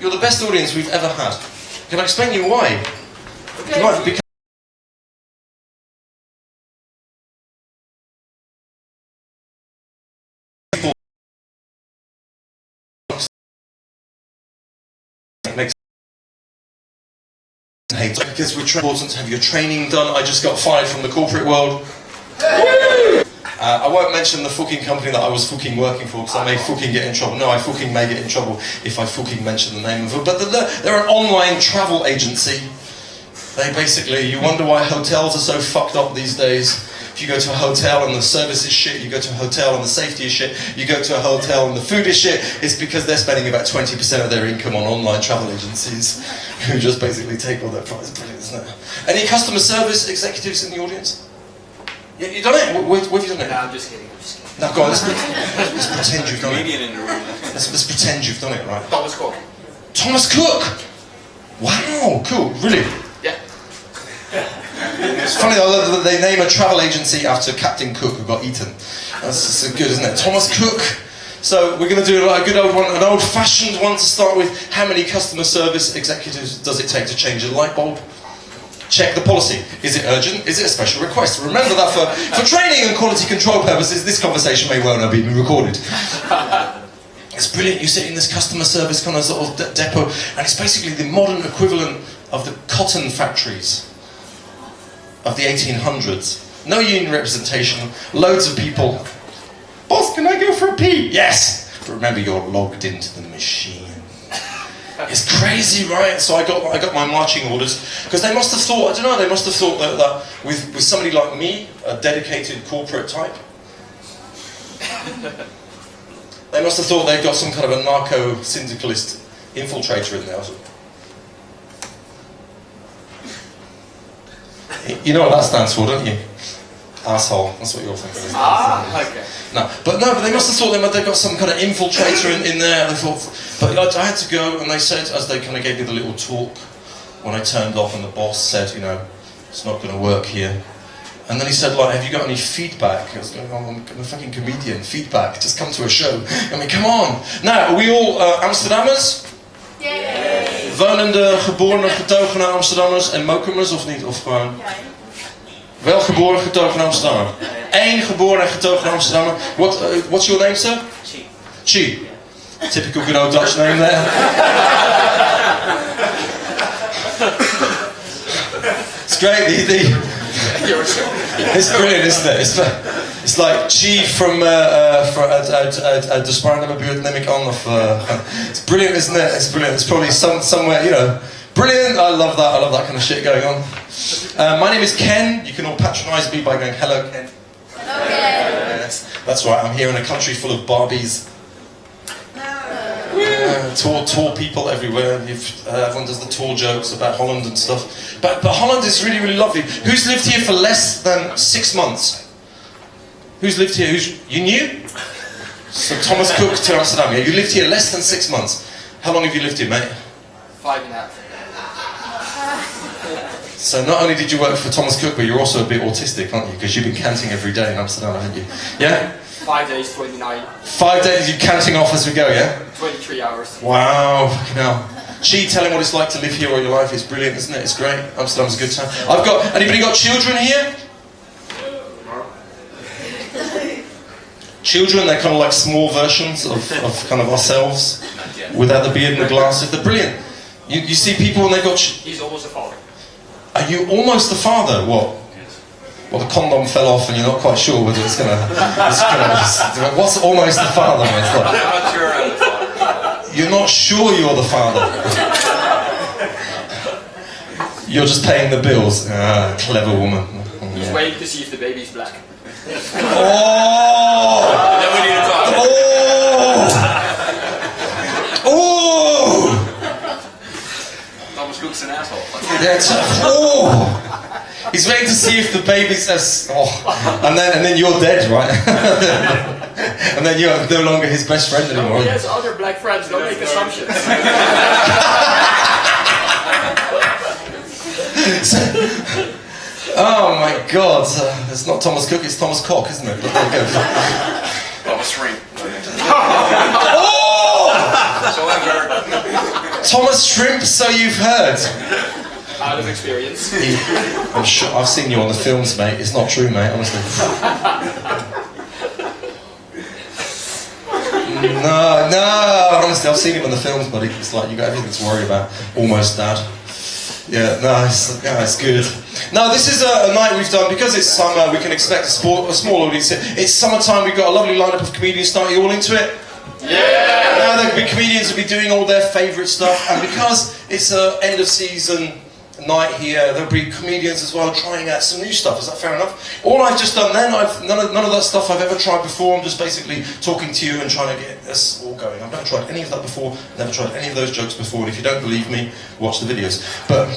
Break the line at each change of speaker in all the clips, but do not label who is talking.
You're the best audience we've ever had. Can I explain to you why?
Okay.
Because because we're important to have your training done. I just got fired from the corporate world. I won't mention the fucking company that I was fucking working for because I may fucking get in trouble. No, I fucking may get in trouble if I fucking mention the name of it. But they're an online travel agency. They basically, you wonder why hotels are so fucked up these days. If you go to a hotel and the service is shit, you go to a hotel and the safety is shit, you go to a hotel and the food is shit, it's because they're spending about 20% of their income on online travel agencies who just basically take all their prize. Brilliant, isn't it? Any customer service executives in the audience? Yeah, you done it? Where have you done it?
No, I'm just kidding.
No, go on, let's pretend you've done it. Let's pretend you've done it, right?
Thomas Cook.
Thomas Cook! Wow, cool, really?
Yeah.
It's funny, I love that they name a travel agency after Captain Cook who got eaten. That's good, isn't it? Thomas Cook. So we're going to do a good old one, an old-fashioned one to start with. How many customer service executives does it take to change a light bulb? Check the policy. Is it urgent? Is it a special request? Remember that for training and quality control purposes, this conversation may well not be recorded. It's brilliant. You sit in this customer service kind of sort of depot, and it's basically the modern equivalent of the cotton factories of the 1800s. No union representation, loads of people. Boss, can I go for a pee? Yes! But remember, you're logged into the machine. It's crazy, right? So I got my marching orders, because they must have thought, I don't know, they must have thought that with somebody like me, a dedicated corporate type, they must have thought they'd got some kind of a narco-syndicalist infiltrator in there. You know what that stands for, don't you? Asshole. That's what you're thinking.
Okay.
No, but they must have thought they got some kind of infiltrator in there. They thought, but I had to go, and they said, as they kind of gave me the little talk when I turned off, and the boss said, you know, it's not going to work here. And then he said, like, have you got any feedback? I was going, oh, I'm a fucking comedian. Feedback. Just come to a show. I mean, come on. Now, are we all Amsterdammers?
Yay!
Wonende, geborene, getogene Amsterdammers en Mokumers, of niet? Of gewoon... Wel geboren, getogen Amsterdammer. Eén geboren en getogen Amsterdammer. What's your name, sir?
Chi.
Chi. Typical good old Dutch name there. It's great. It's brilliant, isn't it? It's like Chi from de Spaarnummerbuurt, neem ik aan. It's brilliant, isn't it? It's brilliant. It's probably somewhere, you know. Brilliant! I love that kind of shit going on. My name is Ken. You can all patronise me by going, hello, Ken.
Hello, Ken.
Yes, that's right. I'm here in a country full of Barbies. Tall people everywhere. Everyone does the tall jokes about Holland and stuff. But Holland is really, really lovely. Who's lived here for less than 6 months? Who's lived here? You knew? So Thomas Cook to Amsterdam. Yeah, you lived here less than 6 months. How long have you lived here, mate?
5.5.
So not only did you work for Thomas Cook, but you're also a bit autistic, aren't you? Because you've been canting every day in Amsterdam, haven't you? Yeah?
5 days, 29.
5 days, you're counting off as we go, yeah?
23 hours.
Wow, fucking hell. She telling what it's like to live here all your life is brilliant, isn't it? It's great. Amsterdam's a good town. Anybody got children here? Children, they're kind of like small versions of kind of ourselves, without the beard and the glasses. They're brilliant. You see people and they've got...
He's almost a father.
Are you almost the father? What? Well, the condom fell off and you're not quite sure whether it's gonna... What's almost the father? It's like,
I'm not sure I'm the father.
you're not sure you're the father. You're just paying the bills. Ah, clever woman.
He's waiting to see if the baby's black.
Oh!
Then we need to talk.
Oh! Oh!
Thomas Cook's an asshole.
Oh! He's waiting to see if the baby says, oh, and then you're dead, right? And then you're no longer his best friend anymore.
He has other black friends, don't make assumptions.
Oh my God! It's not Thomas Cook, it's Thomas Cock, isn't it? But there you go.
Thomas Ring.
Oh!
So I've heard.
Thomas Shrimp, so you've heard.
Out of experience.
I'm sure I've seen you on the films, mate. It's not true, mate, honestly. No, honestly, I've seen him on the films, buddy. It's like you got everything to worry about. Almost, Dad. Yeah, no, it's good. No, this is a night we've done, because it's summer, we can expect a small audience. It's summertime, we've got a lovely lineup of comedians. Start you all into it? Yeah! Now there'll be comedians will be doing all their favourite stuff, and because it's an end of season night here, there'll be comedians as well trying out some new stuff. Is that fair enough? All I've just done then, none of that stuff I've ever tried before. I'm just basically talking to you and trying to get this all going. I've never tried any of that before, never tried any of those jokes before, and if you don't believe me, watch the videos. But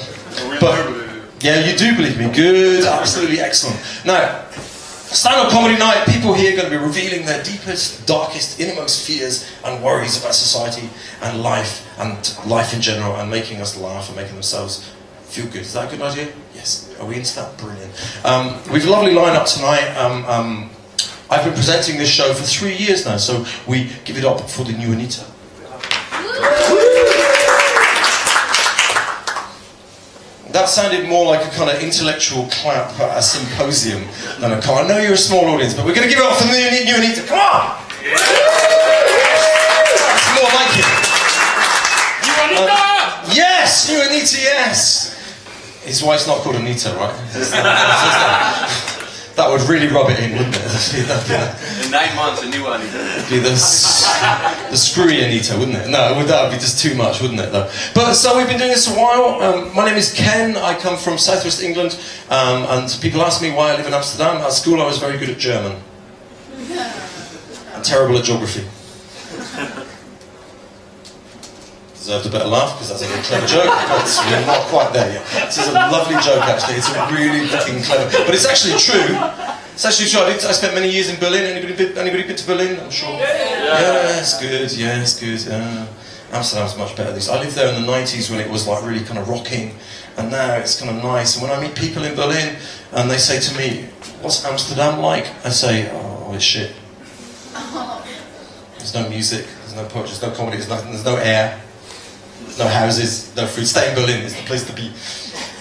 yeah, you do believe me. Good, absolutely excellent. Now, stand-up comedy night, people here are going to be revealing their deepest, darkest, innermost fears and worries about society and life in general, and making us laugh and making themselves feel good. Is that a good idea? Yes. Are we into that? Brilliant. We've a lovely lineup tonight. I've been presenting this show for 3 years now, so we give it up for the new Anita. That sounded more like a kind of intellectual clap at a symposium than a car. I know you're a small audience, but we're going to give it up for the new Anita. Come on! It's more like it.
New Anita!
Yes! New Anita, yes! His wife's not called Anita, right? That would really rub it in, wouldn't it?
In 9 months, a new Anita.
It'd be the screwy Anita, wouldn't it? No, that would be just too much, wouldn't it, though? But so we've been doing this a while. My name is Ken. I come from southwest England, and people ask me why I live in Amsterdam. At school, I was very good at German and terrible at geography. Deserved a better laugh because that's a really clever joke, but we're not quite there yet. This is a lovely joke, actually. It's a really fucking clever, but it's actually true. It's actually true. I spent many years in Berlin. Anybody been to Berlin? I'm sure. Yeah, it's good. Yeah, it's good. Amsterdam's much better. I lived there in the 90s when it was like really kind of rocking, and now it's kind of nice. And when I meet people in Berlin and they say to me, "What's Amsterdam like?" I say, "Oh, it's shit. There's no music. There's no poetry. There's no comedy. There's nothing. There's no air. No houses, no food. Stay in Berlin is the place to be."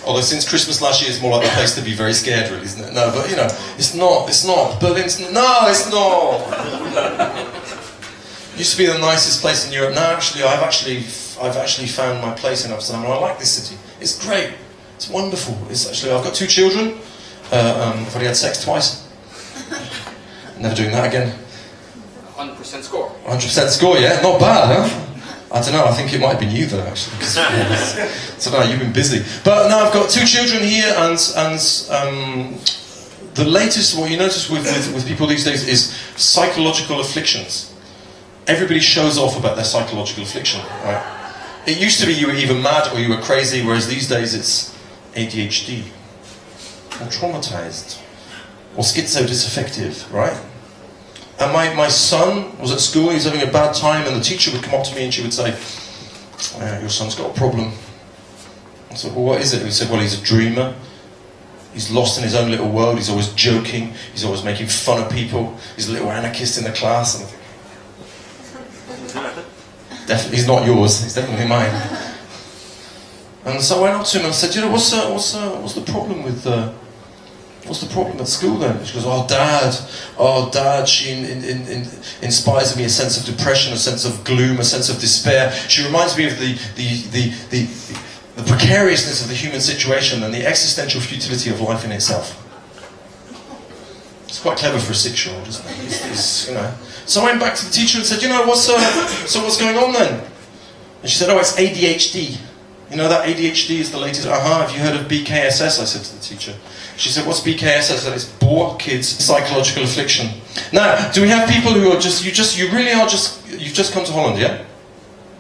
Although since Christmas last year, it's more like the place to be very scared, really, isn't it? No, but you know, it's not. Berlin's no, it's not. Used to be the nicest place in Europe. Now, actually, I've actually found my place in Amsterdam, and I like this city. It's great. It's wonderful. It's actually, I've got 2 children. I've already had sex twice. Never doing that again.
100% score.
100% score, yeah, not bad, huh? I don't know, I think it might have been you though, actually. So no, you've been busy. But now I've got 2 children here, and the latest, what you notice with people these days is psychological afflictions. Everybody shows off about their psychological affliction, right? It used to be you were either mad or you were crazy, whereas these days it's ADHD, or traumatized, or schizo-disaffective, right? And my son was at school, he was having a bad time, and the teacher would come up to me and she would say, "Your son's got a problem." I said, "Well, what is it?" He said, "Well, he's a dreamer. He's lost in his own little world. He's always joking. He's always making fun of people. He's a little anarchist in the class." And I think, definitely, he's not yours. He's definitely mine. And so I went up to him and I said, "You know, what's the problem with what's the problem at school then?" She goes, "Oh, Dad, she inspires me a sense of depression, a sense of gloom, a sense of despair. She reminds me of the precariousness of the human situation and the existential futility of life in itself." It's quite clever for a 6-year-old, isn't it? It's, you know. So I went back to the teacher and said, "You know, what's going on then?" And she said, "Oh, it's ADHD. You know that ADHD is the latest." Have you heard of BKSS? I said to the teacher. She said, "What's BKSS?" I said, "It's Boer Kids Psychological Affliction." Now, do we have people who are you've just come to Holland, yeah?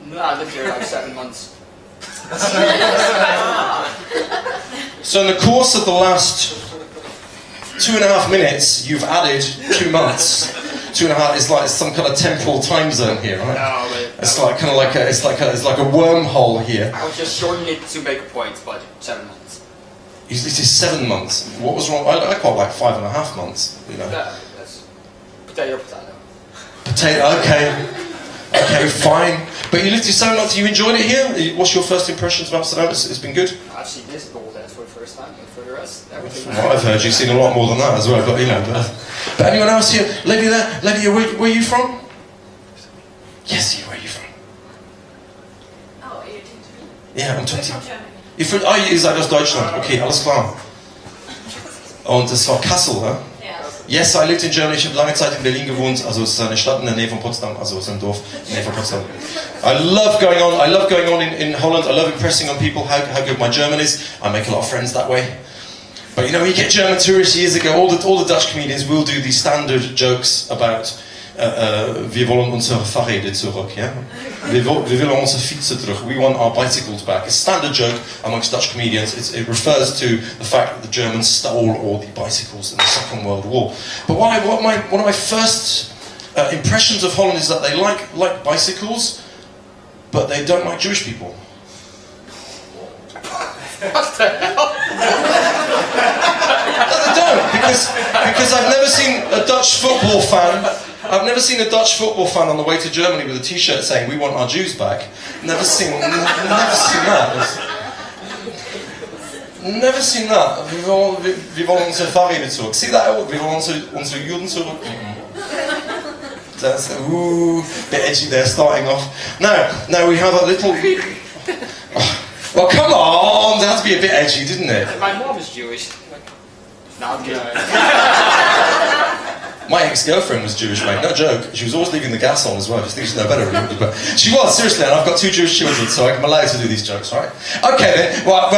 No, I lived here like 7 months.
So in the course of the last 2.5 minutes, you've added 2 months. 2.5 is like some kind of temporal time zone here, right?
No, but
it's like kind of like it's like a wormhole here.
I was just shortening it to make a point, but 7 months.
This is 7 months. What was wrong? I quite like 5.5 months. You know.
Yeah, that's potato.
Potato. Okay. Okay, fine. But you lived in Amsterdam, you enjoyed it here? What's your first impressions of Amsterdam? It's been good?
I've seen this gold head for the first time, and for the rest, everything.
From what I've heard, you've seen a lot more than that as well, but you know. But anyone else here? Lady there? Lady, where are you from? Yes, where are you from?
Oh, you're teaching?
Ja, I'm 20.
From Germany.
Ihr seid aus Deutschland. Okay, alles klar. Und das war Kassel, ne?
Yes.
Yes, I lived in Germany. Ich habe lange Zeit in Berlin gewohnt. Also es ist eine Stadt in der Nähe von Potsdam. Also es ist ein Dorf in der Nähe von Potsdam. I love going on in Holland. I love impressing on people how good my German is. I make a lot of friends that way. But you know, when you get German tourists years ago, all the Dutch comedians will do these standard jokes about wir wollen unsere Fahrräder zurück, yeah? Wir wollen unsere Fietsen zurück. We want our bicycles back. It's a standard joke amongst Dutch comedians. It refers to the fact that the Germans stole all the bicycles in the Second World War. But one of my first impressions of Holland is that they like bicycles, but they don't like Jewish people.
What the hell?
No, they don't, because I've never seen a Dutch football fan. I've never seen a Dutch football fan on the way to Germany with a T-shirt saying "We want our Jews back." Never seen that. Never seen that. Wir wollen unsere Fahrräder zurück. See that? Wir wollen unsere Juden zurück. That's bit edgy there, starting off. No, we have a little. Well, come on, that had to be a bit edgy, didn't it?
My mom is Jewish. No, I'm kidding.
My ex-girlfriend was Jewish, mate, no joke. She was always leaving the gas on as well, just think she'd know better, really. But she was, seriously, and I've got 2 Jewish children, so I'm allowed to do these jokes, right? Okay then, right,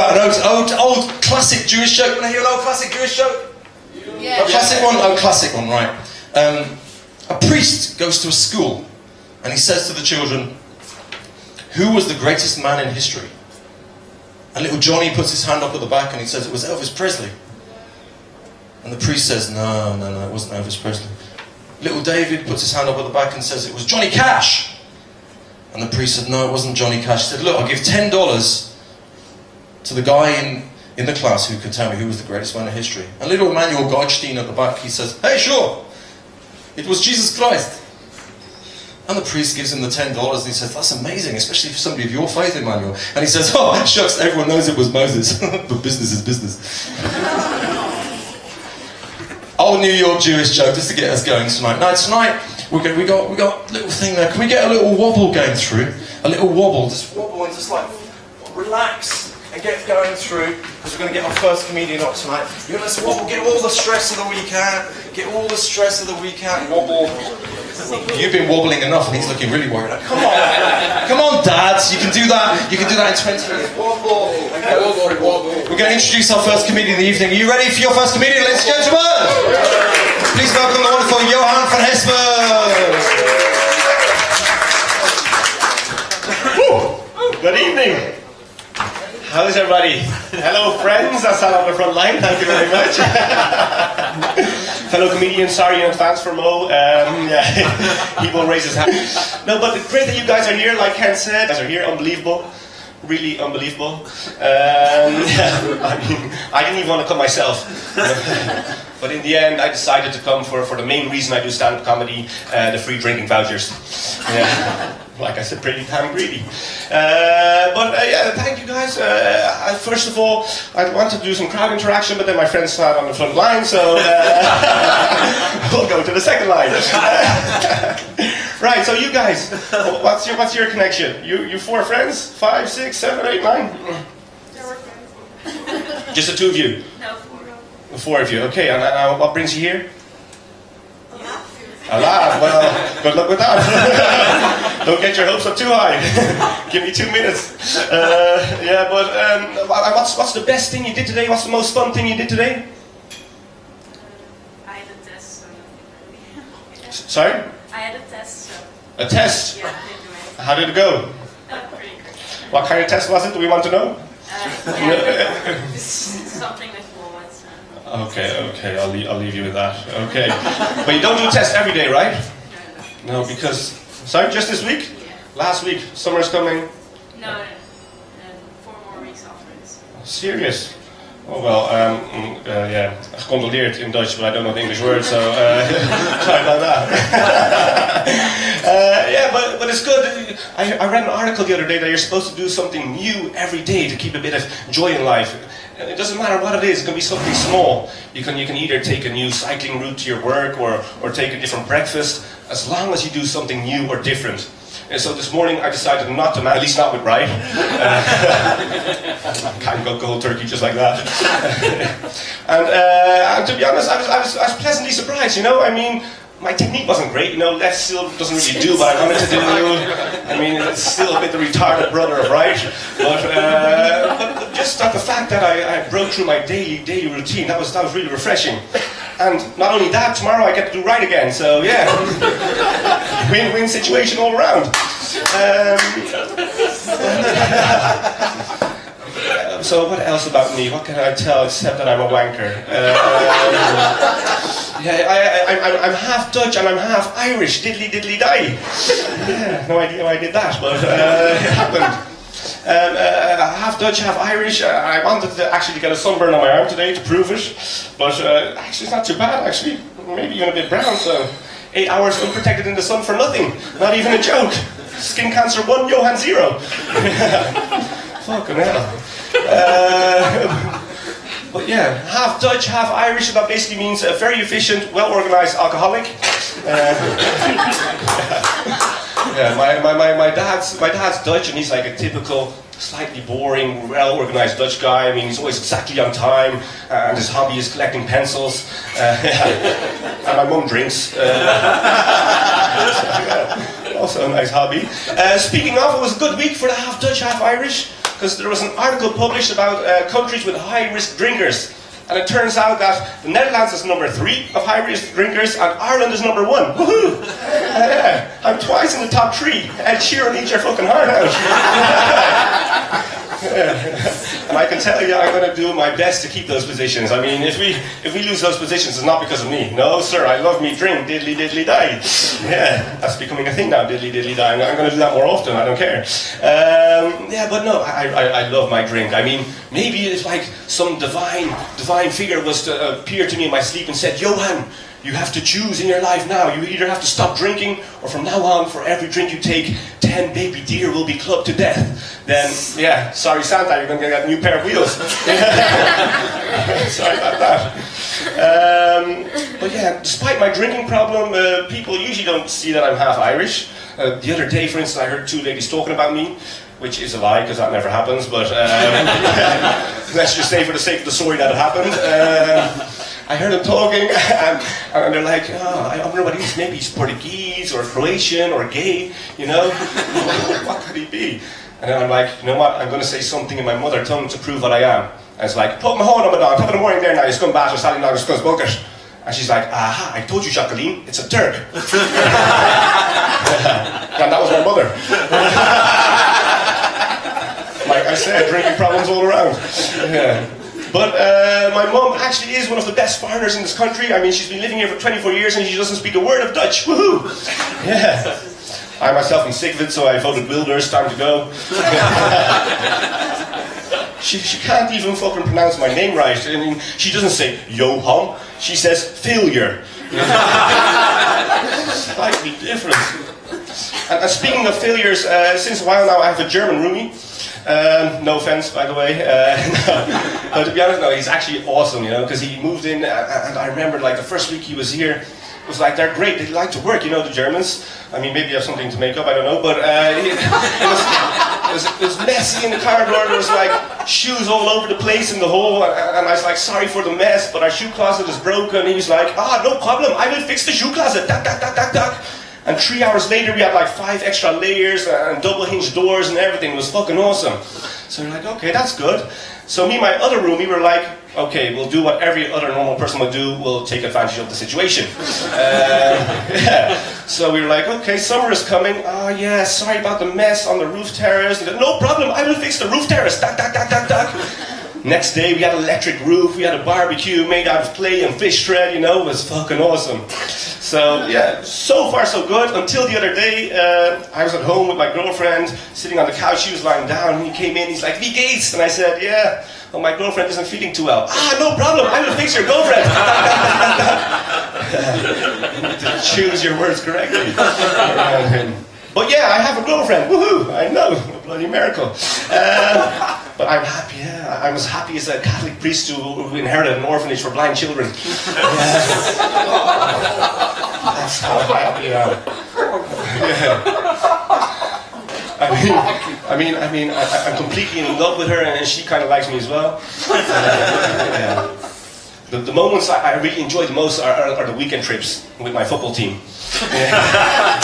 an old classic Jewish joke. Wanna hear an old classic Jewish joke?
Yeah.
A classic one? Oh, classic one, right. A priest goes to a school, and he says to the children, who was the greatest man in history? And little Johnny puts his hand up at the back and he says, it was Elvis Presley. And the priest says, no, it wasn't Elvis Presley. Little David puts his hand up at the back and says, it was Johnny Cash. And the priest said, no, it wasn't Johnny Cash. He said, look, I'll give $10 to the guy in the class who can tell me who was the greatest man in history. And little Emmanuel Goldstein at the back, he says, hey, sure, it was Jesus Christ. And the priest gives him the $10 and he says, that's amazing, especially for somebody of your faith, Emmanuel. And he says, oh, shucks, everyone knows it was Moses. But business is business. Old New York Jewish joke, just to get us going tonight. Now tonight, we got a little thing there. Can we get a little wobble going through? A little wobble, just wobble and just like relax and get going through, because we're going to get our first comedian up tonight. You're going to wobble, get all the stress of the weekend, wobble. You've been wobbling enough and he's looking really worried. Like, come on, dads, you can do that. You can do that in 20 minutes. Wobble. We're going to introduce our first comedian of the evening. Are you ready for your first comedian, ladies and gentlemen? Please welcome the wonderful Johan van Hespen.
Good evening. How is everybody? Hello friends, that's out on the front line, thank you very much. Fellow comedian, sorry in advance for Mo. He won't raise his hand. No, but great that you guys are here, like Ken said. You guys are here, unbelievable. Really unbelievable. I mean, I didn't even want to come myself. But in the end, I decided to come for the main reason I do stand-up comedy, the free drinking vouchers. Like I said, pretty damn greedy. Yeah, thank you guys. First of all, I wanted to do some crowd interaction, but then my friends sat on the front line, so we'll go to the second line. Right, so you guys, what's your connection? You 4 friends? 5, 6, 7, 8, 9?
There were friends.
Just the 2 of you?
No, 4.
The 4 of you, okay. And what brings you here?
Yeah.
A laugh. Well, good luck with that. Don't get your hopes up too high. Give me 2 minutes. What's the best thing you did today? What's the most fun thing you did today?
I had a test, so nothing really.
Sorry?
I had a test, so
A test?
yeah, didn't do it.
How did it go?
Pretty good.
What kind of test was it? Do we want to know?
Yeah, something with bullets.
Okay, I'll leave you with that. Okay. But you don't do tests every day, right? No, because... Sorry, just this week?
Yeah.
Last week, summer's coming.
No, and 4 more weeks afterwards.
Serious? Oh well, yeah, gecondoleerd in Dutch, but I don't know the English word, so sorry about that. Yeah, but it's good. I read an article the other day that you're supposed to do something new every day to keep a bit of joy in life. It doesn't matter what it is. It can be something small. You can either take a new cycling route to your work or take a different breakfast, as long as you do something new or different. And so this morning I decided not to, at least not with Brian. Can't go cold turkey just like that. And to be honest, I was pleasantly surprised. You know, I mean, my technique wasn't great. You know, left still doesn't really do what I wanted to do. I mean, it's still a bit the retarded brother of right. But just the fact that I broke through my daily routine, that was really refreshing. And not only that, tomorrow I get to do right again. So yeah, win-win situation all around. So what else about me? What can I tell except that I'm a wanker? Yeah, I'm half Dutch and I'm half Irish. Diddly die. Yeah, no idea why I did that, but it happened. Half Dutch, half Irish. I wanted to actually get a sunburn on my arm today to prove it, but actually it's not too bad. Actually, maybe even a bit brown. So 8 hours unprotected in the sun for nothing. Not even a joke. Skin cancer 1, Johan 0. Fucking hell. But yeah, half Dutch, half Irish, and that basically means a very efficient, well-organized alcoholic. Yeah, my dad's Dutch, and he's like a typical, slightly boring, well-organized Dutch guy. I mean, he's always exactly on time, and his hobby is collecting pencils. And my mum drinks. Also a nice hobby. Speaking of, it was a good week for the half Dutch, half Irish, because there was an article published about countries with high-risk drinkers. And it turns out that the Netherlands is number 3 of high-risk drinkers, and Ireland is number 1. Woohoo! I'm twice in the top 3. Ed Sheeran, eat your fucking heart out. And I can tell you, I'm going to do my best to keep those positions. I mean, if we lose those positions, it's not because of me. No, sir, I love me drink, diddly die. Yeah, that's becoming a thing now, diddly die. I'm going to do that more often, I don't care. Yeah, but no, I love my drink. I mean, maybe it's like some divine figure was to appear to me in my sleep and said, Johan, you have to choose in your life now. You either have to stop drinking, or from now on, for every drink you take, 10 baby deer will be clubbed to death. Then, yeah, sorry Santa, you're going to get a new pair of wheels. Sorry about that. But yeah, despite my drinking problem, people usually don't see that I'm half Irish. The other day, for instance, I heard 2 ladies talking about me, which is a lie, because that never happens, but let's just say for the sake of the story that it happened. I heard them talking, and they're like, oh, I wonder what he is. Maybe he's Portuguese, or Croatian, or gay, you know? What could he be? And then I'm like, you know what, I'm going to say something in my mother tongue to prove what I am. And it's like, put my horn on my dog, top of the morning there now, you scum bastard, Sally now, you scum bucket. And she's like, aha, I told you, Jacqueline, it's a Turk. And that was my mother. Like I said, drinking problems all around. Yeah. But my mum actually is one of the best foreigners in this country. I mean, she's been living here for 24 years and she doesn't speak a word of Dutch. Woohoo! Yeah. I myself am sick of it, so I voted Wilders, time to go. She can't even fucking pronounce my name right. I mean, she doesn't say Johan, she says failure. Slightly different. And speaking of failures, since a while now I have a German roomie. No offense, by the way. No. But to be honest, no, he's actually awesome, you know, because he moved in, and I remember, like, the first week he was here, it was like, they're great, they like to work, you know, the Germans. I mean, maybe you have something to make up, I don't know, but it was messy in the corridor. There was, like, shoes all over the place in the hall, and I was like, sorry for the mess, but our shoe closet is broken. He was like, no problem, I will fix the shoe closet, duck. And 3 hours later, we had like 5 extra layers and double hinged doors and everything. It was fucking awesome. So we're like, okay, that's good. So me and my other roomie were like, okay, we'll do what every other normal person would do. We'll take advantage of the situation. Yeah. So we were like, okay, summer is coming. Oh yeah, sorry about the mess on the roof terrace. No problem, I will fix the roof terrace. Duck. Next day, we had an electric roof. We had a barbecue made out of clay and fish thread. You know, it was fucking awesome. So yeah, so far so good, until the other day, I was at home with my girlfriend, sitting on the couch, she was lying down, and he came in, he's like, wie geht's? And I said, yeah, oh, my girlfriend isn't feeling too well. Ah, no problem, I will fix your girlfriend. To choose your words correctly. But yeah, I have a girlfriend, woohoo, I know, a bloody miracle. But I'm happy, yeah, I'm as happy as a Catholic priest who inherited an orphanage for blind children. That's how happy I am. I'm completely in love with her, and she kind of likes me as well. Yeah. The moments I really enjoy the most are the weekend trips with my football team. Yeah.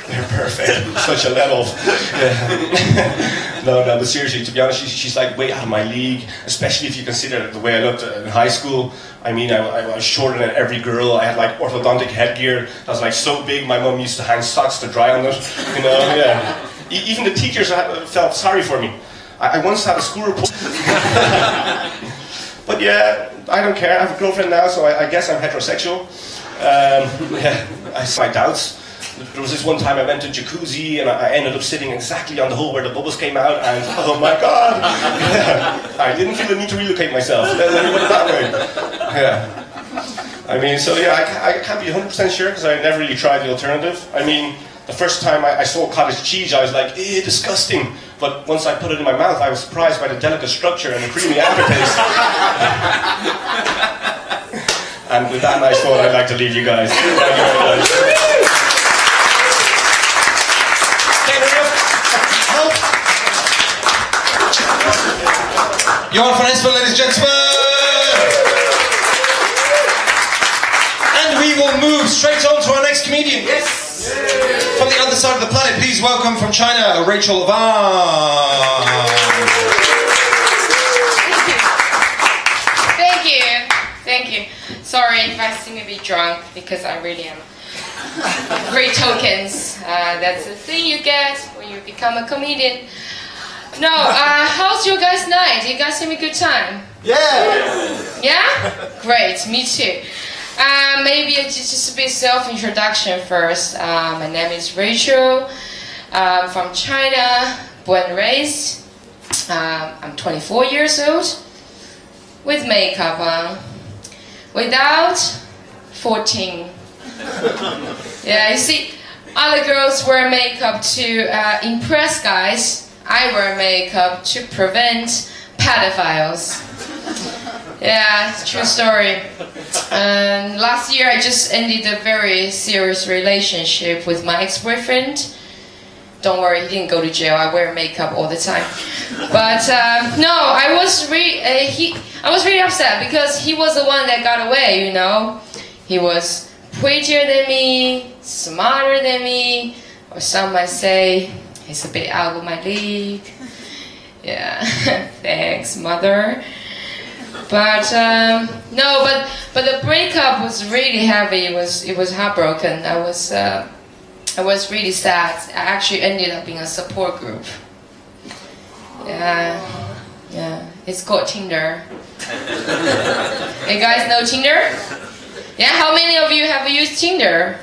They're perfect. Such a let off. Yeah. No, but seriously, to be honest, she's like way out of my league, especially if you consider the way I looked in high school. I mean, I was shorter than every girl. I had like orthodontic headgear that was like so big my mum used to hang socks to dry on it. You know, yeah. Even the teachers felt sorry for me. I once had a school report. But yeah, I don't care. I have a girlfriend now, so I guess I'm heterosexual. Yeah, I have my doubts. There was this one time I went to jacuzzi and I ended up sitting exactly on the hole where the bubbles came out, and oh my god! Yeah, I didn't feel the need to relocate myself. Let me put it that way. Yeah. I mean, so yeah, I can't be 100% sure because I never really tried the alternative. I mean, the first time I saw cottage cheese, I was like, ew, disgusting. But once I put it in my mouth, I was surprised by the delicate structure and the creamy aftertaste. And with that nice thought, I'd like to leave you guys. Thank you very much.
Johan van Espen, ladies and gentlemen! And we will move straight on to our next comedian. Yes! From the other side of the planet, please welcome from China, Rachel Van.
Thank you. Sorry if I seem a bit drunk, because I really am. Great tokens. That's the thing you get when you become a comedian. No, how's your guys' night? You guys having a good time?
Yeah!
Yeah? Great, me too. Maybe just a bit self-introduction first. My name is Rachel. From China, born and raised. I'm 24 years old. With makeup on. Without, 14. Yeah, you see, other girls wear makeup to impress guys. I wear makeup to prevent pedophiles. Yeah, true story. Last year I just ended a very serious relationship with my ex-boyfriend. Don't worry, he didn't go to jail. I wear makeup all the time. But no, I was really upset because he was the one that got away, you know. He was prettier than me, smarter than me, or some might say he's a bit out of my league. Yeah, thanks, mother. But no, but the breakup was really heavy. It was heartbroken. I was really sad. I actually ended up in a support group. Yeah. It's called Tinder. You guys know Tinder? Yeah. How many of you have used Tinder?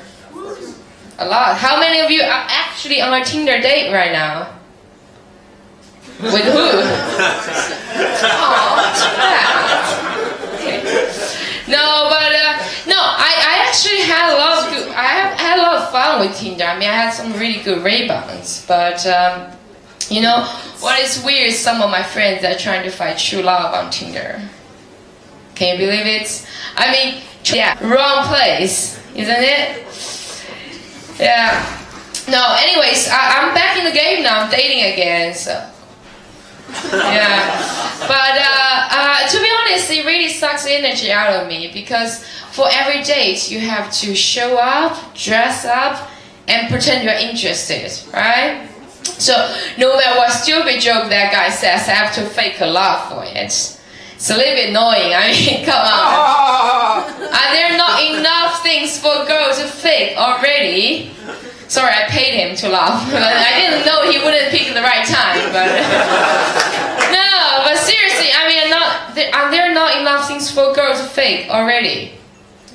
A lot. How many of you are actually on a Tinder date right now? With who? Oh, too bad. Okay. No, but no, I actually had a lot of good. I had a lot of fun with Tinder. I mean, I had some really good rebounds. But you know, what is weird is some of my friends are trying to find true love on Tinder. Can you believe it? I mean, yeah, wrong place, isn't it? Yeah. No. Anyways, I'm back in the game now. I'm dating again. So. Yeah, but to be honest, it really sucks the energy out of me because for every date you have to show up, dress up, and pretend you're interested, right? So no matter what stupid joke that guy says, I have to fake a laugh for it. It's a little bit annoying. I mean, come on. Are there not enough things for girls to fake already? Sorry, I paid him to laugh. I didn't know he wouldn't pick the right time. But no, but seriously, I mean, are there not enough things for girls to fake already?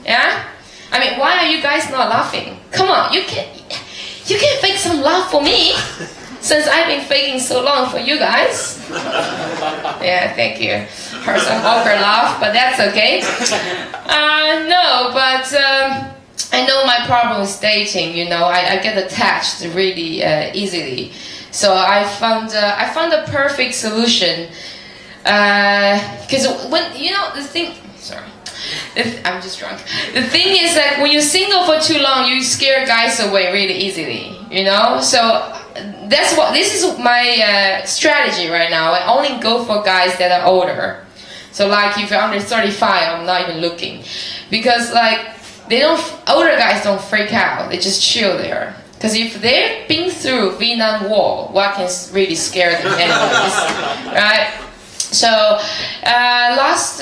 Yeah? I mean, why are you guys not laughing? Come on, you can fake some laugh for me, since I've been faking so long for you guys. Yeah, thank you. Heard some awkward laugh, but that's okay. No, but I know my problem is dating. You know, I get attached really easily. So I found the perfect solution. Because when you know the thing, sorry. I'm just drunk. The thing is that when you're single for too long, you scare guys away really easily, you know? So this is my strategy right now. I only go for guys that are older. So like if you're under 35, I'm not even looking. Because like older guys don't freak out, they just chill there. Because if they've been through Vietnam War, what can really scare them anyways, right? So last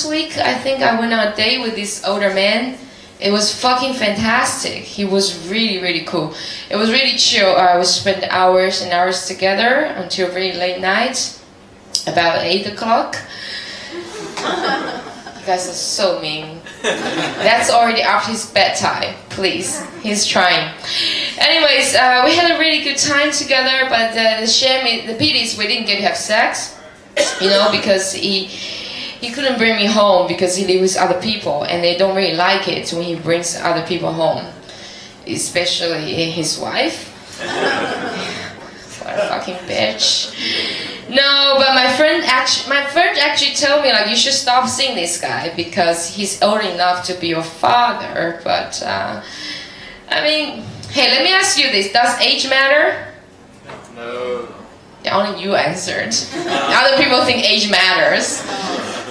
week, I think I went on a date with this older man. It was fucking fantastic. He was really, really cool. It was really chill. We spent hours and hours together until really late night, about 8 o'clock. You guys are so mean. That's already after his bedtime. Please, he's trying. Anyways, we had a really good time together, but the pity is we didn't get to have sex. You know, because he couldn't bring me home because he lives with other people and they don't really like it when he brings other people home, especially his wife. What a fucking bitch. No, but my friend actually told me like you should stop seeing this guy because he's old enough to be your father. But I mean, hey, let me ask you this: does age matter?
No.
Only you answered. Other people think age matters.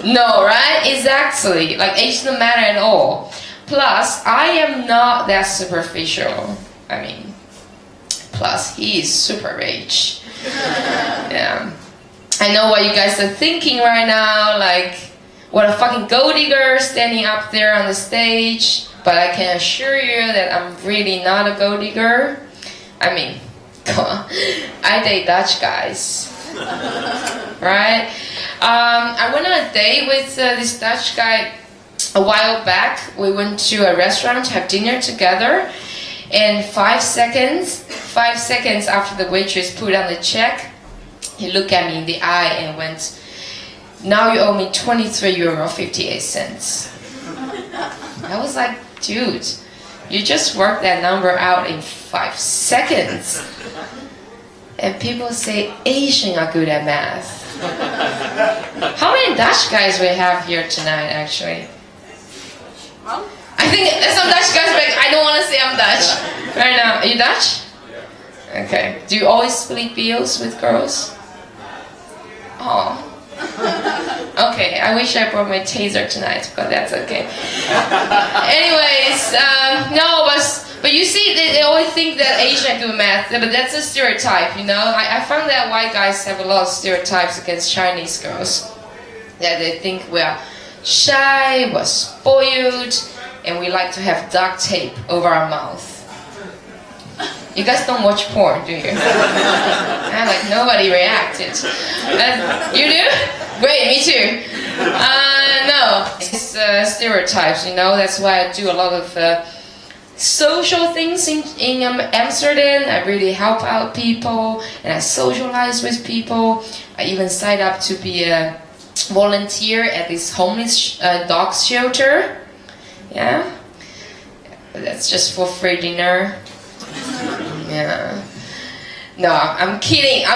No, right? Exactly. Like age doesn't matter at all. Plus, I am not that superficial. I mean, plus he is super rich. Yeah. I know what you guys are thinking right now. Like, what a fucking gold digger standing up there on the stage. But I can assure you that I'm really not a gold digger. I mean, come on. I date Dutch guys. Right? I went on a date with this Dutch guy a while back. We went to a restaurant to have dinner together. And 5 seconds after the waitress put on the check, he looked at me in the eye and went, "Now you owe me €23.58. I was like, dude, you just worked that number out in 5 seconds. And people say Asian are good at math. How many Dutch guys we have here tonight, actually?
Well,
I think some Dutch guys are like, I don't want to say I'm Dutch. Right now, are you Dutch? Okay. Do you always split bills with girls? Oh. Okay, I wish I brought my taser tonight, but that's okay. Anyways, no, but you see, they always think that Asian do math, but that's a stereotype, you know? I found that white guys have a lot of stereotypes against Chinese girls. That they think we're shy, we're spoiled, and we like to have duct tape over our mouth. You guys don't watch porn, do you? Like nobody reacted. You do? Great, me too. No, it's stereotypes, you know. That's why I do a lot of social things in Amsterdam. I really help out people, and I socialize with people. I even signed up to be a volunteer at this homeless dog shelter. Yeah, that's just for free dinner. Yeah. No, I'm kidding.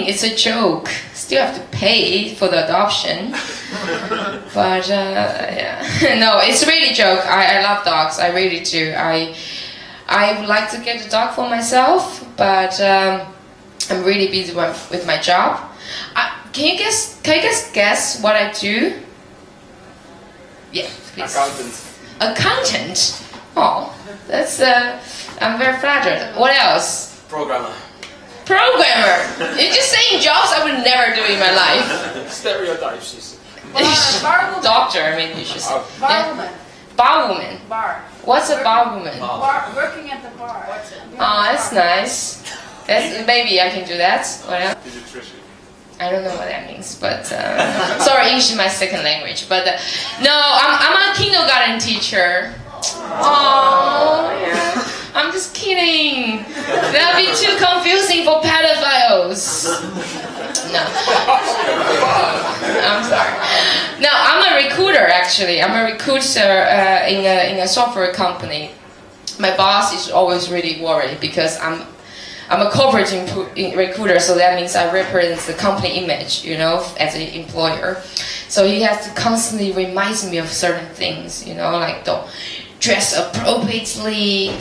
It's a joke. Still have to pay for the adoption. But yeah. No, it's really a joke. I love dogs. I really do. I would like to get a dog for myself, but I'm really busy with my job. Can you guys guess what I do? Yeah, please. Accountant. Oh, that's I'm very flattered. What else?
Programmer.
You're just saying jobs I would never do in my life.
Stereotypes, you see.
Barwoman.
Doctor, I mean, you should say.
Barwoman.
Barwoman.
Bar.
What's a barwoman?
Bar. Working at the bar.
Oh, that's nice. Maybe I can do that. What else? I don't know what that means, but sorry, English is my second language. But no, I'm a kindergarten teacher. Oh, yeah. I'm just kidding. That'll be too confusing for pedophiles. No. actually. I'm a recruiter in a software company. My boss is always really worried because I'm a corporate recruiter, so that means I represent the company image, you know, as an employer. So he has to constantly remind me of certain things, you know, like don't dress appropriately,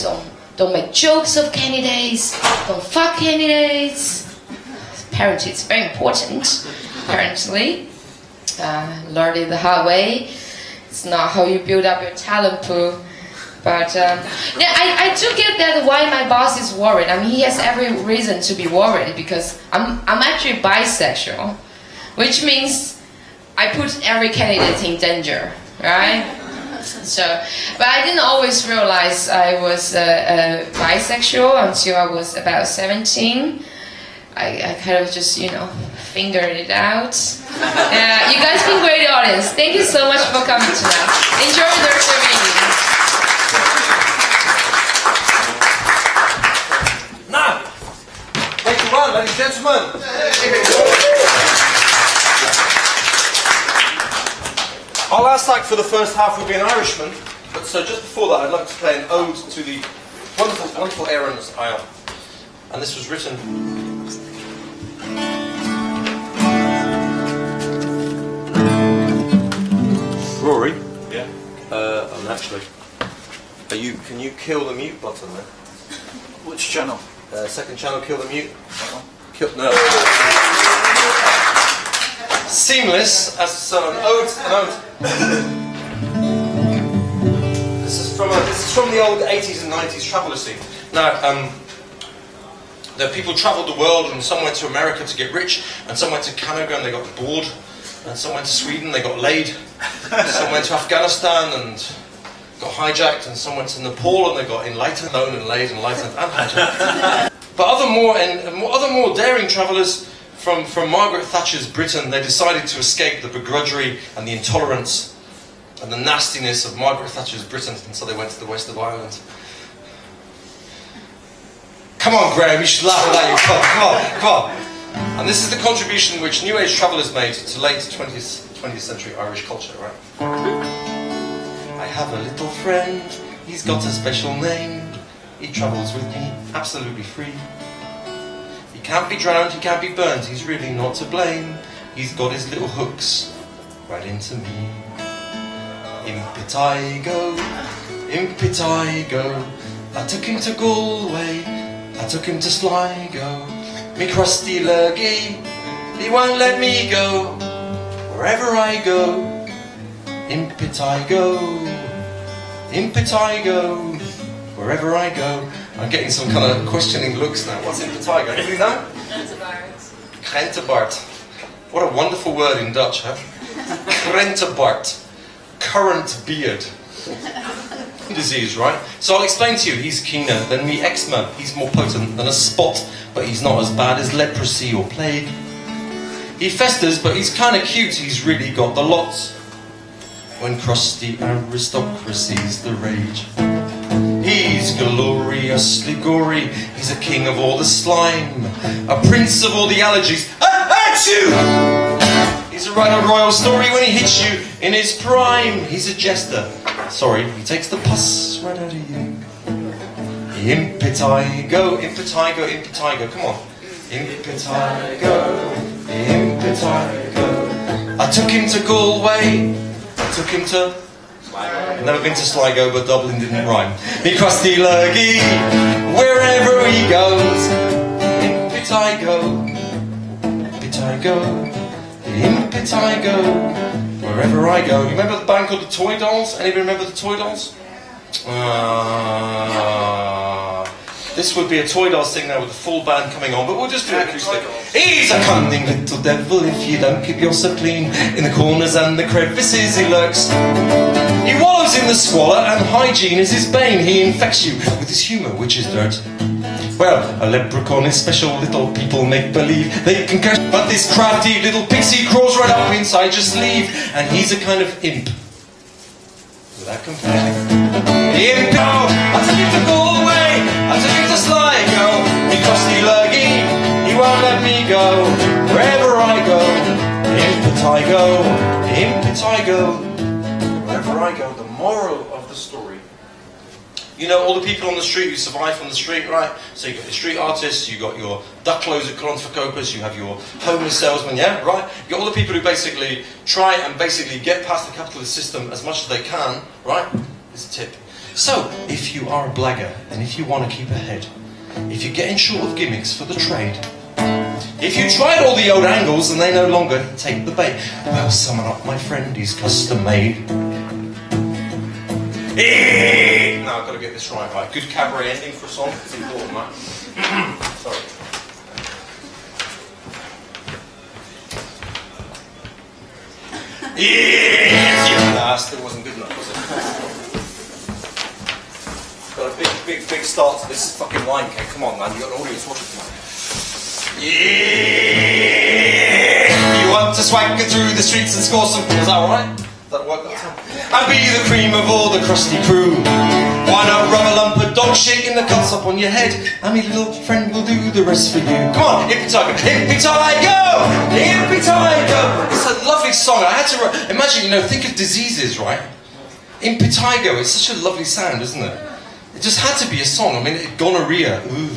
don't make jokes of candidates, don't fuck candidates. Apparently, it's very important. Apparently, learned it the hard way. It's not how you build up your talent pool. But yeah, I do get that why my boss is worried. I mean, he has every reason to be worried because I'm actually bisexual, which means I put every candidate in danger, right? So, but I didn't always realize I was bisexual until I was about 17. I kind of just, you know, fingered it out. Yeah, you guys been great audience. Thank you so much for coming tonight. Enjoy the rest of the evening.
Now, take you on, ladies and gentlemen. Our last act for the first half will be an Irishman, but so just before that I'd like to play an ode to the wonderful, wonderful Erin's Isle. And this was written... Rory? Yeah? And actually, can you kill the mute button there?
Which channel?
Second channel, kill the mute. No. Seamless as an ode. This is from the old 80s and 90s traveller scene. Now, the people travelled the world, and some went to America to get rich, and some went to Canada and they got bored, and some went to Sweden, they got laid, some went to Afghanistan and got hijacked, and some went to Nepal and they got enlightened, known and laid, enlightened and hijacked. But other more daring travellers from Margaret Thatcher's Britain, they decided to escape the begrudgery and the intolerance and the nastiness of Margaret Thatcher's Britain, and so they went to the west of Ireland. Come on, Graham, you should laugh at that. Come on. And this is the contribution which New Age travellers made to late 20th century Irish culture, right? I have a little friend, he's got a special name. He travels with me, absolutely free. He can't be drowned, he can't be burned, he's really not to blame. He's got his little hooks right into me. Impit I go, I took him to Galway, I took him to Sligo. Me crusty luggy, he won't let me go. Wherever I go, impit I go, wherever I go. I'm getting some kind of questioning looks now. What's impit I go? Anybody know? Krentenbart. What a wonderful word in Dutch, huh? Krentenbart. Current beard. Disease, right? So I'll explain to you, he's keener than me eczema. He's more potent than a spot, but he's not as bad as leprosy or plague. He festers, but he's kind of cute, he's really got the lots. When crusty aristocracy's the rage. He's gloriously gory, he's a king of all the slime, a prince of all the allergies. Achoo! He's a right old royal story when he hits you in his prime. He's a jester. Sorry, he takes the pus right out of you. Impit I go, come on. Impit I go. I took him to Galway, I took him to... I've never been to Sligo, but Dublin didn't rhyme. Me crusty luggy, wherever he goes. Impit I go, impit I go, wherever I go. You remember the band called the Toy Dolls? Anybody remember the Toy Dolls? This would be a Toy Dolls thing now with the full band coming on, but we'll just do it acoustic. He's a cunning little devil if you don't keep yourself clean. In the corners and the crevices he lurks. He wallows in the squalor and hygiene is his bane. He infects you with his humour, which is dirt. Well, a leprechaun is special, little people make believe they can catch. But this crafty little pixie crawls right up inside your sleeve, and he's a kind of imp. Without complaining. Imp, oh, I took him to Galway, I took him to Sligo. Me crusty luggy, he won't let me go. Wherever I go, impit I go, I go, the moral of the story. You know, all the people on the street who survive from the street, right? So you've got your street artists, you've got your duck clothes at Colons for Copas, you have your homeless salesman, yeah, right? You've got all the people who basically try and basically get past the capitalist system as much as they can, right? It's a tip. So, if you are a blagger, and if you want to keep ahead, if you're getting short of gimmicks for the trade, if you tried all the old angles and they no longer take the bait, well, summon up, my friend, he's custom made. No, I've got to get this right. Good cabaret ending for a song. It's important, right? Sorry. Nah, still wasn't good enough, was it? Got a big start to this fucking wine cake. Come on, man. You got an audience watching. Come on. You want to swagger through the streets and score some. Is that alright? That work that time? And be the cream of all the crusty crew. Why not rub a lump of dog shit in the cuts up on your head? And my little friend will do the rest for you. Come on, hippie tiger, hippie tiger, hippie tiger. It's a lovely song. I had to imagine, you know, think of diseases, right? Impetigo, it's such a lovely sound, isn't it? It just had to be a song. I mean, gonorrhea, ooh.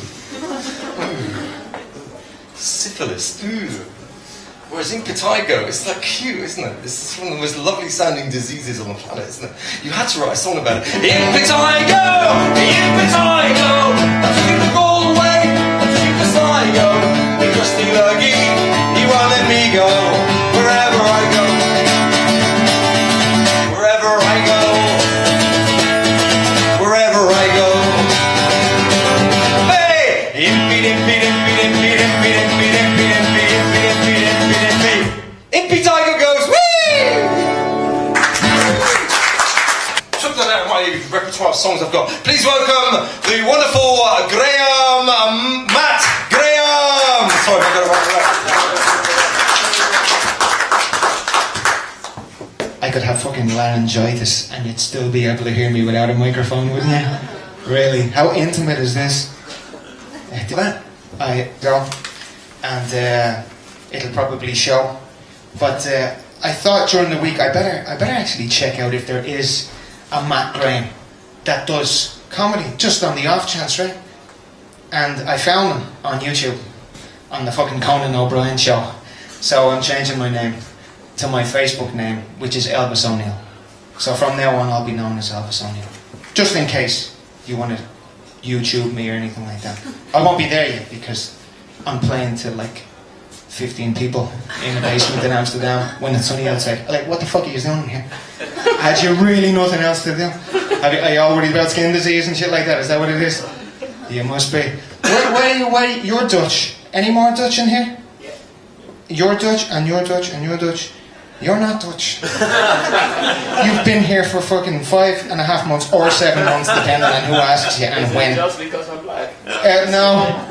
Syphilis, ooh. Whereas impetigo, it's like cute, isn't it? It's one of the most lovely sounding diseases on the planet, isn't it? You had to write a song about it. Impetigo! Impetigo! I took the ball away, I took the sligo. The crusty luggy, he won't let me go. Wherever I go. Wherever I go. Wherever I go. Hey! Impy, impy, impy, impy, impy, impy, impy, impy, impy, impy, impy, impy. Impy Tiger goes, whee! Took that out of my repertoire of songs I've got. Please welcome the wonderful Graham, Matt Graham. Sorry if I got it wrong.
I could have fucking laryngitis and you'd still be able to hear me without a microphone, wouldn't you? Really? How intimate is this? Do that? I don't. And it'll probably show. But I thought during the week I better actually check out if there is a Matt Graham that does comedy, just on the off chance, right? And I found him on YouTube, on the fucking Conan O'Brien show. So I'm changing my name to my Facebook name, which is Elvis O'Neill. So from now on I'll be known as Elvis O'Neill. Just in case you want to YouTube me or anything like that. I won't be there yet because I'm playing to like 15 people in a basement in Amsterdam when it's sunny outside. Like, what the fuck are you doing here? Had you really nothing else to do? Are you all worried about skin disease and shit like that? Is that what it is? You must be. Where you're Dutch. Any more Dutch in here? You're Dutch and you're Dutch and you're Dutch. You're not Dutch. You've been here for fucking 5.5 months or 7 months, depending on who asks you and when.
Just because I'm black.
No,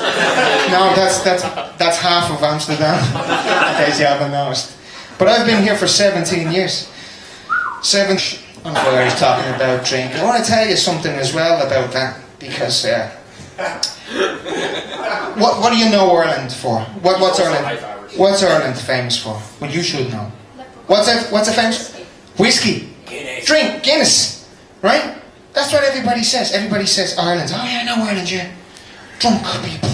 that's half of Amsterdam. In case you haven't noticed. But I've been here for 17 years. I'm always talking about drinking. I want to tell you something as well about that because what do you know Ireland for? What's Ireland famous for? Well, you should know. What's it famous? Whiskey.
Guinness.
Drink Guinness, right? That's what everybody says. Everybody says Ireland. Oh yeah, I know Ireland, yeah. Drunk people,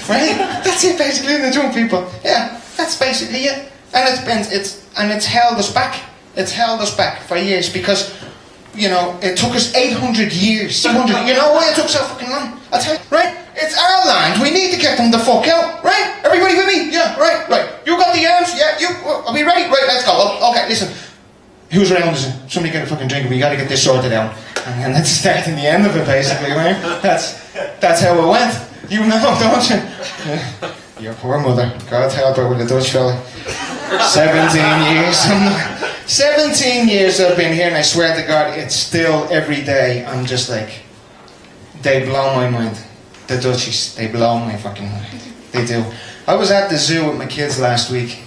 right? That's it basically, the drunk people. Yeah, that's basically it. And it's held us back. It's held us back for years because, you know, it took us 800 years. 200. You know why it took so fucking long? I'll tell you, right? It's our land. We need to get them the fuck out, right? Everybody with me? Yeah, right. You got the arms? Yeah, are we ready? Right, let's go. Okay, listen. Who's around us? Somebody get a fucking drink. We got to get this sorted out. And that's the start and the end of it, basically, right? That's how it went. You know, don't you? Yeah. Your poor mother. God help her with a Dutch fella. 17 years. 17 years I've been here, and I swear to God, it's still every day. I'm just like, they blow my mind. The Dutchies, they blow my fucking mind. They do. I was at the zoo with my kids last week.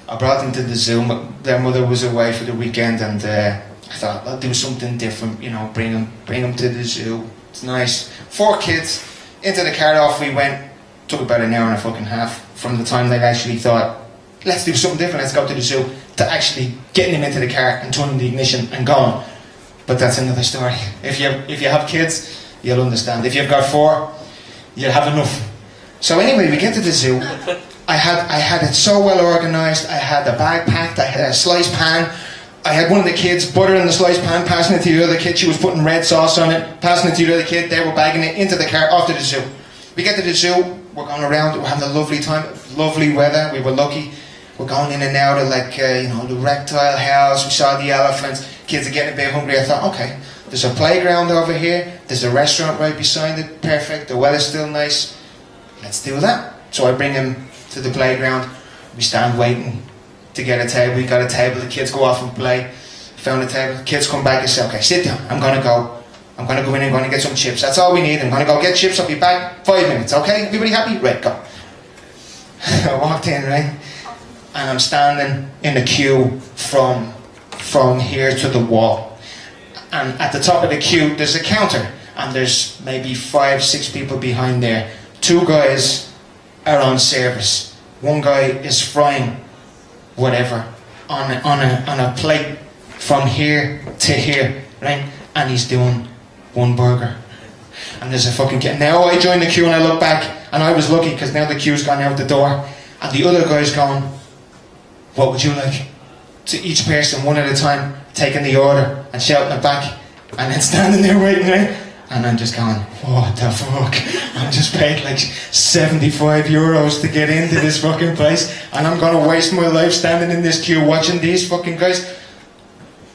I brought them to the zoo. Their mother was away for the weekend, and I thought I'll do something different. You know, bring them to the zoo. It's nice. 4 kids into the car. Off we went. Took about an hour and a fucking half from the time they actually thought, let's do something different. Let's go to the zoo. To actually getting them into the car and turning the ignition and going. But that's another story. If you have kids, you'll understand. If you've got 4, you'll have enough. So anyway, we get to the zoo. I had it so well organised. I had the bag packed. I had a sliced pan. I had one of the kids butter in the sliced pan, passing it to the other kid. She was putting red sauce on it, passing it to the other kid. They were bagging it into the car, off to the zoo. We get to the zoo. We're going around. We're having a lovely time. Lovely weather. We were lucky. We're going in and out of the reptile house. We saw the elephants. Kids are getting a bit hungry. I thought, okay, there's a playground over here. There's a restaurant right beside it. Perfect. The weather's still nice. Let's do that. So I bring him to the playground. We stand waiting to get a table. We got a table. The kids go off and play. Found a table. Kids come back and say, okay, sit down. I'm going to go in and I'm going to get some chips. That's all we need. I'm going to go get chips. I'll be back 5 minutes. Okay? Everybody happy? Right, go. I walked in, right? And I'm standing in the queue from here to the wall. And at the top of the queue, there's a counter. And there's maybe 5, 6 people behind there. 2 guys are on service. 1 guy is frying whatever on a plate from here to here, right? And he's doing 1 burger. And there's a fucking queue. Now I join the queue and I look back, and I was lucky because now the queue's gone out the door. And the other guy's going, what would you like? To each person, one at a time, taking the order and shouting it back. And then standing there waiting, right? And I'm just going, what the fuck? I'm just paid like 75 euros to get into this fucking place. And I'm going to waste my life standing in this queue watching these fucking guys.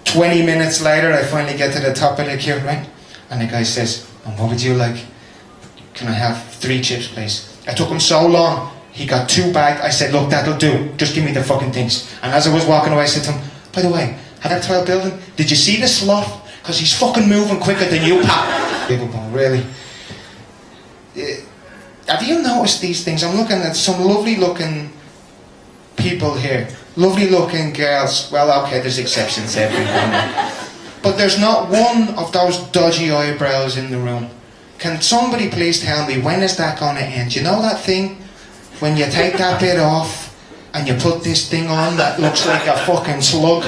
20 minutes later, I finally get to the top of the queue, right? And the guy says, and what would you like? Can I have 3 chips, please? It took him so long. He got 2 bagged. I said, look, that'll do. Just give me the fucking things. And as I was walking away, I said to him, by the way, at that 12 building, did you see the sloth? Because he's fucking moving quicker than you, pal. Really. Have you noticed these things? I'm looking at some lovely looking people here. Lovely looking girls. Well, okay, there's exceptions everywhere. But there's not one of those dodgy eyebrows in the room. Can somebody please tell me, when is that going to end? You know that thing? When you take that bit off and you put this thing on that looks like a fucking slug.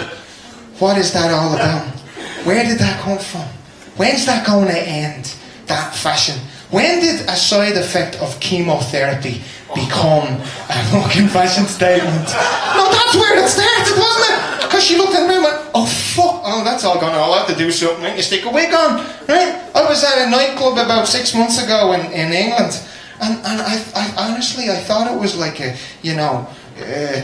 What is that all about? Where did that come from? When's that going to end? That fashion. When did a side effect of chemotherapy become a fucking fashion statement? No, that's where it started, wasn't it? Because she looked at me and went, oh fuck, oh that's all gone, I'll have to do something, right? You stick a wig on, right? I was at a nightclub about 6 months ago in England, and I honestly, I thought it was like a,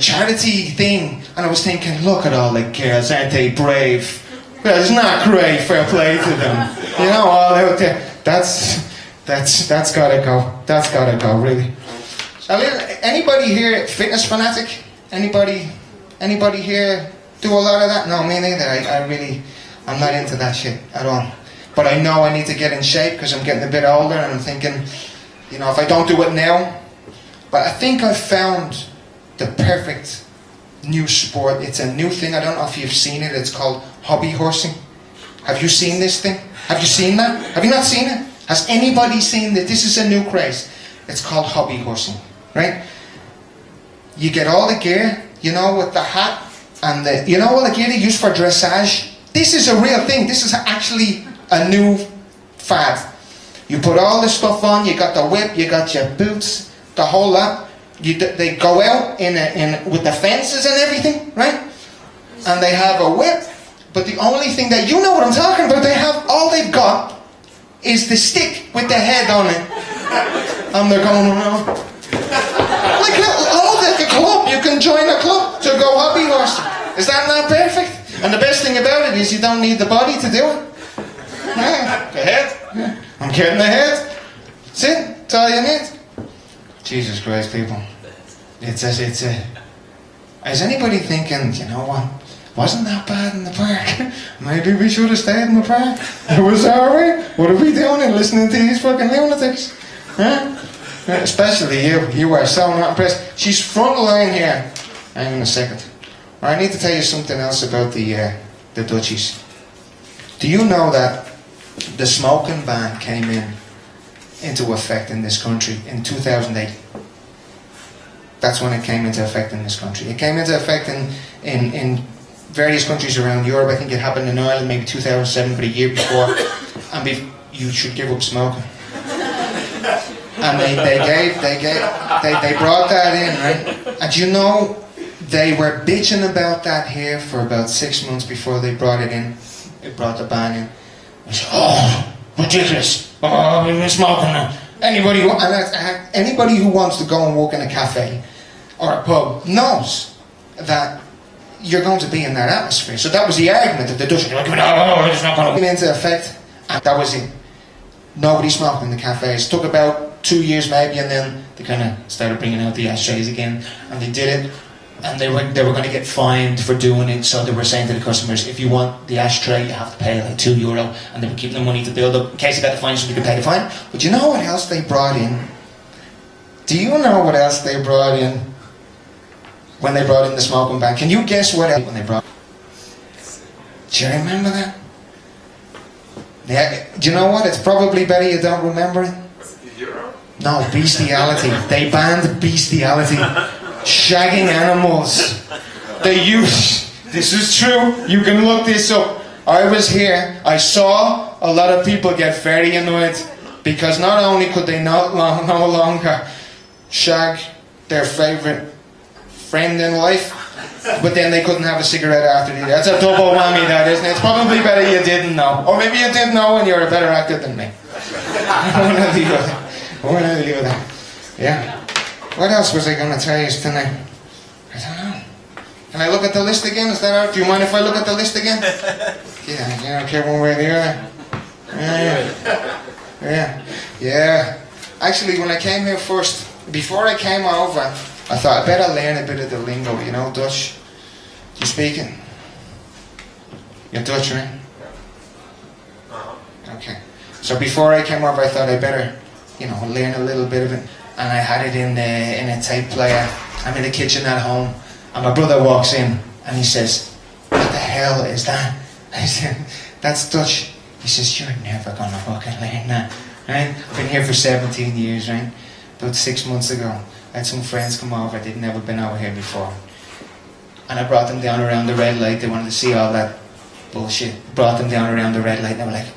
charity thing, and I was thinking, look at all the girls, aren't they brave? Well, isn't that great? Fair play to them. All out there. That's gotta go. That's gotta go, really. Anybody here fitness fanatic? Anybody here do a lot of that? No, me neither. I'm not into that shit at all. But I know I need to get in shape because I'm getting a bit older, and I'm thinking, if I don't do it now. But I think I've found the perfect new sport. It's a new thing. I don't know if you've seen it. It's called hobby horsing. Have you seen this thing? Have you seen that? Have you not seen it? Has anybody seen that? This is a new craze. It's called hobby horsing, right? You get all the gear, with the hat and all the gear they use for dressage. This is a real thing. This is actually a new fad. You put all this stuff on. You got the whip. You got your boots. The whole lot. They go out with the fences and everything, right? And they have a whip. But the only thing that, you know what I'm talking about, all they've got is the stick with the head on it. And they're going around. Like a club, you can join a club to go hobby horsing. Is that not perfect? And the best thing about it is you don't need the body to do it. Yeah, the head. I'm getting the head. That's it. That's all you need. Jesus Christ, people. Is anybody thinking, what? Wasn't that bad in the park? Maybe we should have stayed in the park. It was alright. What are we doing and listening to these fucking lunatics? Huh? Especially you. You are so not impressed. She's front line here. Hang on a second. I need to tell you something else about the Dutchies. Do you know that the smoking ban came into effect in this country in 2008? That's when it came into effect in this country. It came into effect in various countries around Europe. I think it happened in Ireland maybe 2007, but a year before. And you should give up smoking. And they brought that in, right? And you know, they were bitching about that here for about 6 months before they brought it in. They brought the ban in. I said, oh, ridiculous. Oh, we've been smoking now. Anybody who wants to go and work in a cafe or a pub knows that you're going to be in that atmosphere. So that was the argument that the Dutch were like, oh, it's not going to come into effect. And that was it. Nobody smoked in the cafes. It took about 2 years maybe, and then they kind of started bringing out the ashtrays again, and they did it. And they were going to get fined for doing it, so they were saying to the customers, if you want the ashtray, you have to pay like €2, and they were keeping the money to build up in case you got the fine, so they could pay the fine. But you know what else they brought in? Do you know what else they brought in when they brought in the smoking ban? Can you guess what else when they brought? Do you remember that? Yeah. Do you know what? It's probably better you don't remember it. No, bestiality. They banned bestiality. Shagging animals. They used, this is true, you can look this up. I was here, I saw a lot of people get very annoyed because not only could they no longer shag their favourite friend in life, but then they couldn't have a cigarette after it. That's a double whammy, that, isn't it? It's probably better you didn't know. Or maybe you did know and you're a better actor than me. One or the other. One or the other. Yeah. What else was I going to tell you tonight? I don't know. Can I look at the list again? Is that out? Do you mind if I look at the list again? Yeah, you don't care one way or the other. Yeah. Actually, when I came here first, before I came over, I thought I better learn a bit of the lingo, you know, Dutch. Do you speak it? You're Dutch, right? Okay. So before I came over, I thought I better, you know, learn a little bit of it. And I had it in a tape player. I'm in the kitchen at home, and my brother walks in, and he says, what the hell is that? I said, that's Dutch. He says, you're never gonna fucking learn that, right? I've been here for 17 years, right? About 6 months ago, I had some friends come over. They'd never been over here before. And I brought them down around the red light. They wanted to see all that bullshit. Brought them down around the red light, and they were like,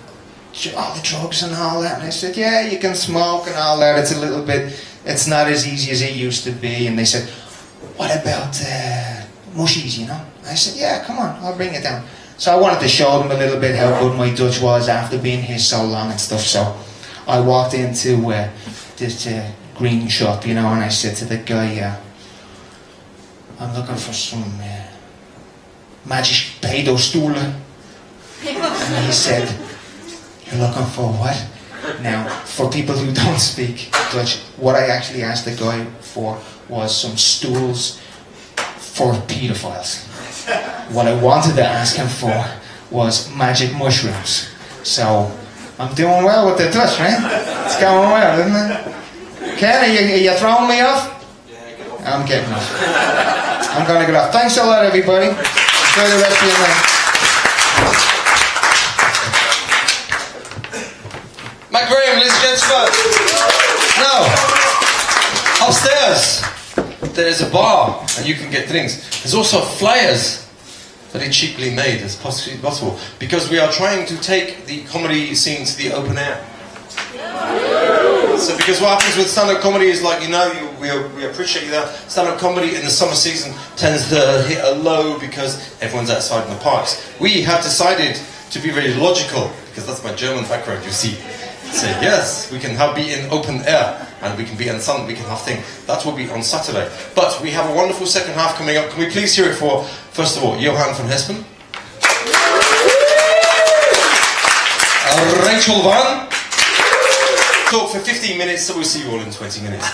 all the drugs and all that. And I said, yeah, you can smoke and all that. It's a little bit, it's not as easy as it used to be. And they said, what about mushies, you know? I said, yeah, come on, I'll bring it down. So I wanted to show them a little bit how good my Dutch was after being here so long and stuff. So I walked into this green shop, you know, and I said to the guy, I'm looking for some magic pedo-stoelen. And he said, you're looking for what? Now, for people who don't speak Dutch, what I actually asked the guy for was some stools for pedophiles. What I wanted to ask him for was magic mushrooms. So, I'm doing well with the Dutch, right? It's going well, isn't it? Ken, are you throwing me off? I'm getting off. I'm going to get off. Thanks a lot, everybody. Enjoy the rest of your night.
Matt Graham, ladies and gentlemen. Now, upstairs, there's a bar and you can get drinks. There's also flyers, very cheaply made as possible, because we are trying to take the comedy scene to the open air. So, because what happens with stand-up comedy is, like, you know, we appreciate you that stand-up comedy in the summer season tends to hit a low because everyone's outside in the parks. We have decided to be very logical, because that's my German background, you see. Say, yes, we can be in open air, and we can be in sun, we can have thing. That will be on Saturday. But we have a wonderful second half coming up. Can we please hear it for, first of all, Johan van Hespen, Rachel Van. Talk for 15 minutes, so we'll see you all in 20 minutes.